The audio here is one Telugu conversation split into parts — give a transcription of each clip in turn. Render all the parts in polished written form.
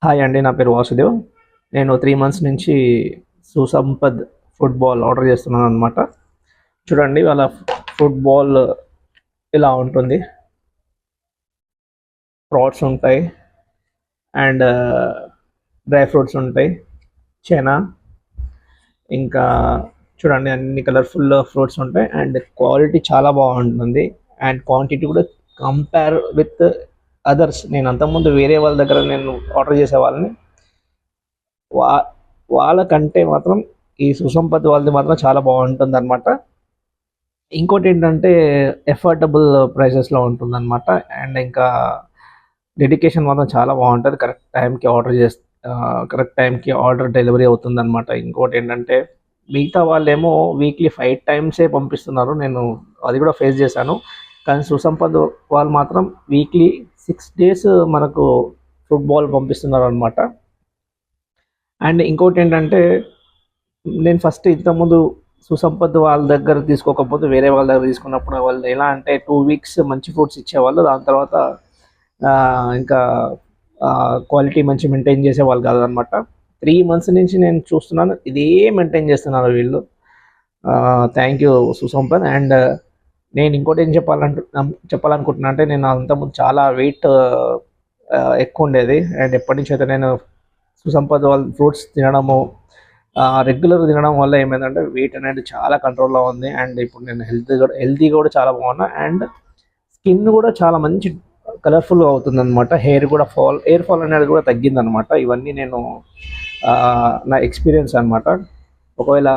హాయ్ అండి, నా పేరు వాసుదేవ్. నేను 3 మంత్స్ నుంచి సుసంపద్ ఫుట్బాల్ ఆర్డర్ చేస్తున్నాను అనమాట. చూడండి, వాళ్ళ ఫుట్బాల్ ఇలా ఉంటుంది. ఫ్రాడ్స్ ఉంటాయి అండ్ డ్రై ఫ్రూట్స్ ఉంటాయి, చెనా, ఇంకా చూడండి అన్ని కలర్ఫుల్ ఫ్రూట్స్ ఉంటాయి అండ్ క్వాలిటీ చాలా బాగుంటుంది అండ్ క్వాంటిటీ కూడా కంపేర్ విత్ అదర్స్. నేను అంతకుముందు వేరే వాళ్ళ దగ్గర నేను ఆర్డర్ చేసే వాళ్ళని, వా వాళ్ళకంటే మాత్రం ఈ సుసంపత్ వాళ్ళది మాత్రం చాలా బాగుంటుంది అనమాట. ఇంకోటి ఏంటంటే ఎఫోర్డబుల్ ప్రైసెస్లో ఉంటుంది అనమాట. అండ్ ఇంకా డెడికేషన్ మాత్రం చాలా బాగుంటుంది. కరెక్ట్ టైంకి ఆర్డర్ డెలివరీ అవుతుంది అనమాట. ఇంకోటి ఏంటంటే మిగతా వాళ్ళేమో వీక్లీ 5 టైమ్సే పంపిస్తున్నారు. నేను అది కూడా ఫేస్ చేశాను. కానీ సుసంపద్ వాళ్ళు మాత్రం వీక్లీ 6 డేస్ మనకు ఫుట్బాల్ పంపిస్తున్నారు అనమాట. అండ్ ఇంకోటి ఏంటంటే నేను ఫస్ట్ ఇంతకుముందు సుసంపత్ వాళ్ళ దగ్గర తీసుకోకపోతే వేరే వాళ్ళ దగ్గర తీసుకున్నప్పుడు వాళ్ళు ఎలా అంటే 2 వీక్స్ మంచి ఫుడ్స్ ఇచ్చేవాళ్ళు. దాని తర్వాత ఇంకా క్వాలిటీ మంచి మెయింటైన్ చేసేవాళ్ళు కాదనమాట. 3 మంత్స్ నుంచి నేను చూస్తున్నాను ఇదే మెయింటైన్ చేస్తున్నారు వీళ్ళు. Thank you సుసంపత్. అండ్ నేను ఇంకోటి ఏం చెప్పాలనుకుంటున్నా అంటే, నేను అంతకుముందు చాలా వెయిట్ ఎక్కువ ఉండేది. అండ్ ఎప్పటి నుంచి అయితే నేను సుసంపద్ వాళ్ళ ఫ్రూట్స్ తినడము రెగ్యులర్ తినడం వల్ల ఏమైందంటే వెయిట్ అనేది చాలా కంట్రోల్లో ఉంది. అండ్ ఇప్పుడు నేను హెల్తీగా కూడా చాలా బాగున్నా. అండ్ స్కిన్ కూడా చాలా మంచి కలర్ఫుల్గా అవుతుంది అనమాట. ఎయిర్ ఫాల్ అనేది కూడా తగ్గిందనమాట. ఇవన్నీ నేను నా ఎక్స్పీరియన్స్ అనమాట. ఒకవేళ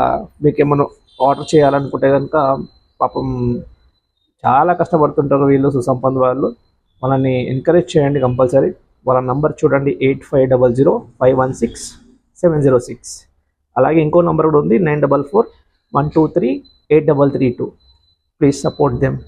మీకు ఏమైనా ఆర్డర్ చేయాలనుకుంటే కనుక, పాపం చాలా కష్టపడుతుంటారు వీళ్ళు సుసంపద్ వాళ్ళు. వాళ్ళని ఎంకరేజ్ చేయండి కంపల్సరీ. వాళ్ళ నంబర్ చూడండి, 8500516706. అలాగే ఇంకో నంబర్ కూడా ఉంది, 9441238332. Please support them.